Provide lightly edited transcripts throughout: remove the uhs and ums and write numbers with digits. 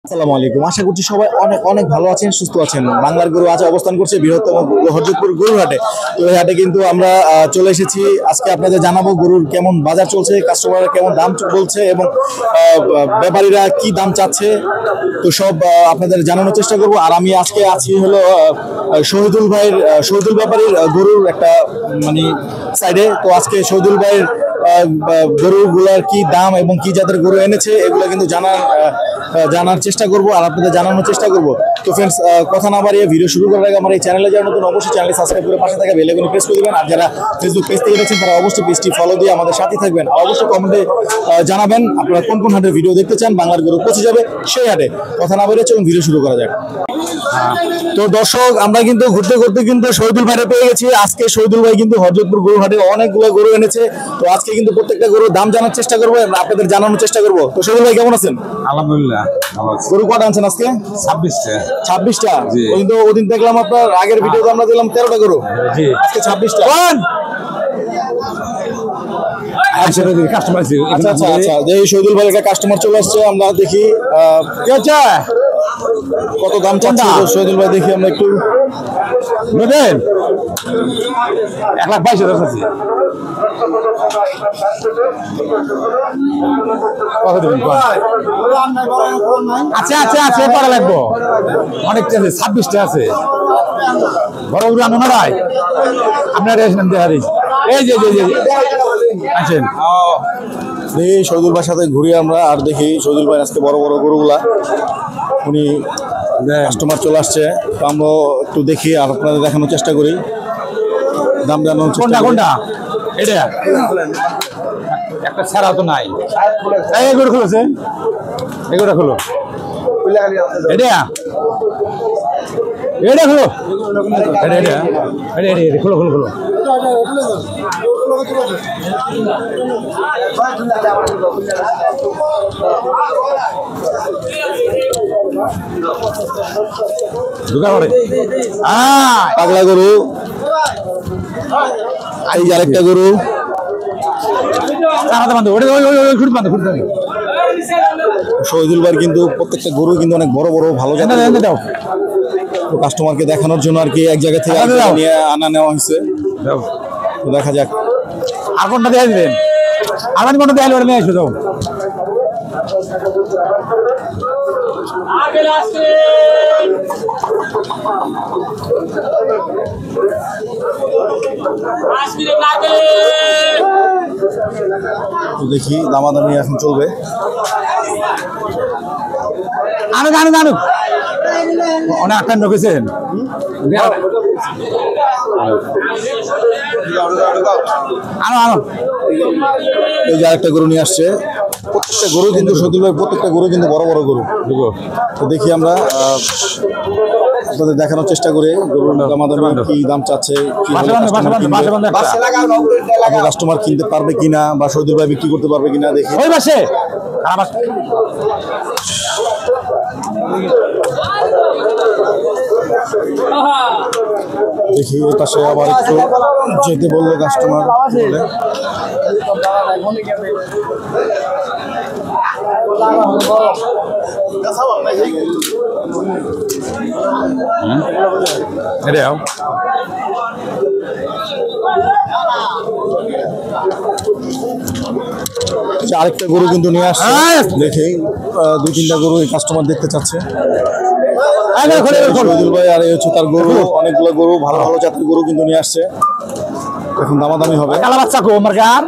আসসালামু আলাইকুম। আশা করছি সবাই অনেক অনেক ভালো আছেন, সুস্থ আছেন। বাংলার গরু আজ অবস্থান করছে বৃহত্তম হরজতপুর গরুর হাটে। তো এই হাটে কিন্তু আমরা চলে এসেছি। আজকে আপনাদের জানাবো গরুর কেমন বাজার চলছে, কাস্টমাররা কেমন দাম বলছে এবং ব্যাপারীরা কি দাম চাচ্ছে, তো সব আপনাদের জানানোর চেষ্টা করব। আর আমি আজকে আছি হলো শহীদুল ব্যাপারীর গরুর একটা মানে সাইডে। তো আজকে শহীদুল ভাইয়ের গরুগুলার কি দাম এবং কি জাতের গরু এনেছে এগুলো কিন্তু জানার চেষ্টা করব আর আপনাদের জানানোর চেষ্টা করব। তো ফ্রেন্ডস, কথা না বাড়িয়ে ভিডিও শুরু করার আগে আমার এই চ্যানেলে যারা নতুন অবশ্যই চ্যানেল সাবস্ক্রাইব করে পাশে থাকা বেল আইকনে প্রেস করে দিবেন। আর যারা ফেসবুক পেজ থেকে দেখছেন তারা অবশ্যই পেজটি ফলো দিয়ে আমাদের সাথে থাকবেন। আর অবশ্যই কমেন্টে জানাবেন আপনারা কোন কোন হাটের ভিডিও দেখতে চান। বাংলার গরু পৌঁছে যাবে সেই হাটে। কথা না বাড়িয়ে চলুন ভিডিও শুরু করা যাক। তো দর্শক, আমরা কিন্তু ঘুরতে ঘুরতে কিন্তু শহীদুল ভাইরে পেয়ে গেছি। আজকে শহীদুল ভাই কিন্তু হরজতপুর গরু হাটে অনেকগুলো গরু এনেছে। তো আজকে কিন্তু প্রত্যেকটা গরুর দাম জানার চেষ্টা করবো, আপনাদের জানানোর চেষ্টা করবো। তো শহীদুল ভাই কেমন আছেন? আলহামদুলিল্লাহ ভালো আছি। গরু কটা আনছেন আজকে? 26টা। কিন্তু ওদিন দেখলাম আপনার আগের ভিডিওতে আমরা দিলাম 13টা গরু। জি, আজকে 26টা। কাস্টমার আচ্ছা আচ্ছা আচ্ছা, এই শহীদুল ভাই একটা কাস্টমার চলে আসছে, আমরা দেখি কত দাম চাচ্ছে শহীদুল ভাই। দেখি আমরা একটু নেবেন 1,22,000 আছে। আচ্ছা আচ্ছা আছে, পড়া লাগবো অনেকটা আছে। 26টা আছে বড় বড় আনো না ভাই, আপনার দেখারি এই যে আছেন। দেখি শহীদুল ভাইয়ের সাথে ঘুরি আমরা আর দেখি শহীদুল ভাই আজকে বড় বড় গরুগুলা উনি কাস্টমার চলে আসছে। তো আমরা একটু দেখি আর আপনাদের দেখানোর চেষ্টা করি, দাম জানানোর চেষ্টা করি। কোনটা এটা একটা ছাড়া তো নাই। এগুলো খুলেছে, এগুলো খুলো, এটা এটা খুলো, এটা এটা এটা এটা খুলো খুলো খুলো। পাগলা গরু, এই যে আরেকটা গরু। শহীদুল ভাই কিন্তু প্রত্যেকটা গরু কিন্তু অনেক বড় বড় ভালো জাতের। তো কাস্টমারকে দেখানোর জন্য আর কি এক জায়গা থেকে নিয়ে নেওয়া হয়েছে। দেখা যাক আর কোনটা দেখা দিবেন, আগামী কোনটা দেখা দিবেন নিয়ে এসে যাও। দেখি দামাদামি এখন চলবে। আনো আনো আনো, অনেক আটটা ঢুকেছেন। আনো আনো, এই যে আরেকটা গরু নিয়ে আসছে। প্রত্যেকটা গরু কিন্তু শহীদুল ভাই প্রত্যেকটা গরু কিন্তু বড় বড় গরু। তো দেখি আমরা আপনাদের দেখানোর চেষ্টা করি গরুর দামাদামি কি দাম চাচ্ছে, কাস্টমার কিনতে পারবে কিনা বা শহীদুল ভাই বিক্রি করতে পারবে কিনা দেখি। ওই পাশে দেখি ওই পাশে আবার একটু যেতে বললো কাস্টমার বলে। আরেকটা গরু কিন্তু নিয়ে আসছে। দেখি 2-3টা গরু কাস্টমার দেখতে চাচ্ছে শহীদুল ভাই। আর এই হচ্ছে তার গরু, অনেকগুলো গরু ভালো ভালো জাতের গরু কিন্তু নিয়ে আসছে। এখন দামাদামি হবে। কালা বাচ্চা কো মার্কার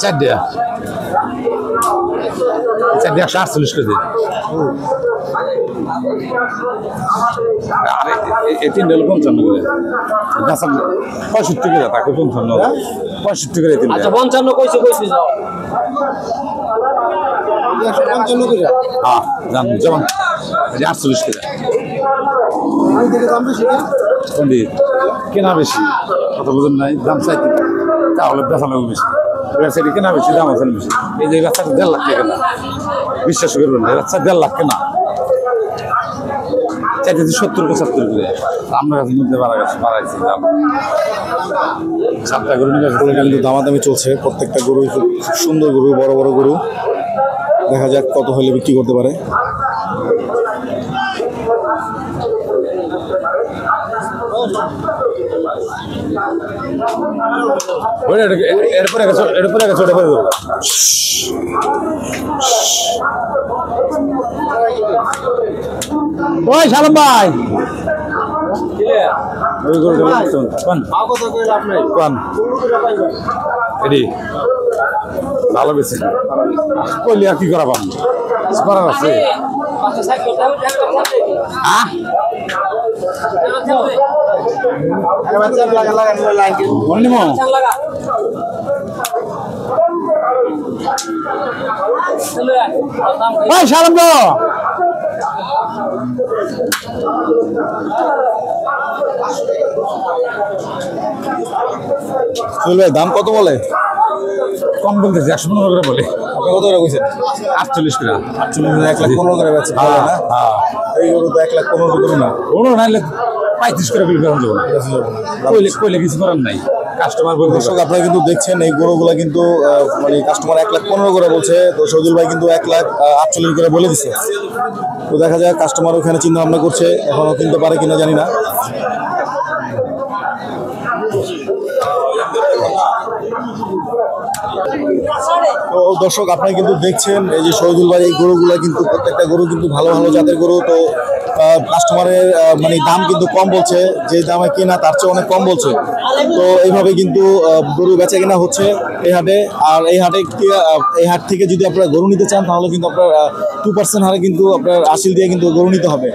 চারটে 148 করে দিন। এই 3 ডল 55 করে, 65 করে তাকে 55 65 করে দিন। আচ্ছা 55 কইছে যাও 155 করে। হ্যাঁ জান যেমন 48 করে। কেনা বেশি, কথা বুঝেন নাই, দাম চাইতে তাহলে বেচা লাগবে বেশি। সেটি কেনা বেশি দাম আছে বেশি। এই যে বাচ্চাটা 1.5 লাখ টাকা কেনা, বিশ্বাস করবেন না, বাচ্চা 1.5 লাখ কেনা, চাইতেছি 70-75 করে। আপনার কাছে মধ্যে বাড়াইছি দাম। 7টা গরু নিয়ে কিন্তু দামাদামি চলছে, প্রত্যেকটা গরু খুব সুন্দর গরু, বড় বড় গরু। দেখা যাক কত হলে বিক্রি করতে পারে। এরপরে গেছে ওটা করে দেবো। ওই সালাম ভাই, ওই গরুটা ভালো বেশি কইলে আর কি করা পাম, করার আছে। সালাম তো ভাই দাম কত বলে? কম বলতেছি 115 করে বলে। আপনি কত করে কইছেন? 48 করে। 1,15,000 করে বেচে না? এই গরু তো 1,15,000 করে না, ওনো নাইলে 35 করে বিল করা যাবে না। কইলে কিছু করার নাই, কাস্টমার বলতে। দর্শক আপনারা কিন্তু দেখছেন এই গরুগুলা কিন্তু মানে কাস্টমার 1,15,000 করে বলছে, তো শহীদুল ভাই কিন্তু 1,48,000 করে বলে দিচ্ছে। তো দেখা যায় কাস্টমার ওখানে চিন্তা ভাবনা করছে, এখনো কিনতে পারে কিনা জানি না। তো দর্শক আপনারা কিন্তু দেখছেন এই যে শহীদুল ভাই এই গরুগুলা কিন্তু প্রত্যেকটা গরু কিন্তু ভালো ভালো জাতের গরু। তো কাস্টমারের মানে দাম কিন্তু কম বলছে, যে দামে কেনা তার চেয়ে অনেক কম বলছে। তো এইভাবে কিন্তু গরু বেচা কেনা হচ্ছে এই হাটে। আর এই হাট থেকে যদি আপনারা গরু নিতে চান তাহলে কিন্তু আপনার 2% হারে কিন্তু আপনার আসিল দিয়ে কিন্তু গরু নিতে হবে।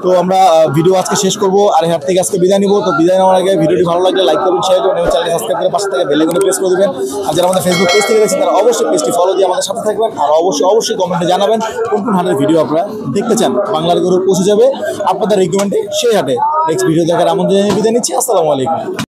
তো আমরা ভিডিও আজকে শেষ করব, আর এই হাট থেকে আজকে বিদায় নিব। তো বিদায় নেওয়ার আগে ভিডিওটি ভালো লাগলে লাইক করুন, শেয়ার করুন এবং চ্যানেলটি সাবস্ক্রাইব করে পাশে থেকে বেল আইকনে প্রেস করে দেবেন। আর যারা আমাদের ফেসবুক পেজ থেকে দেখছেন তারা অবশ্যই পেজটি ফলো দিয়ে আমাদের সাথে থাকবেন। আর অবশ্যই কমেন্টে জানাবেন কোন কোন হাটের ভিডিও আপনারা দেখতে চান। বাংলার গরু পৌঁছে যাবে আপনাদের রিকমেন্ডে সেই হাটে। নেক্সট ভিডিও দেখার আমন্ত্রণ জানিয়ে বিদায় নিচ্ছি। আসসালামু আলাইকুম।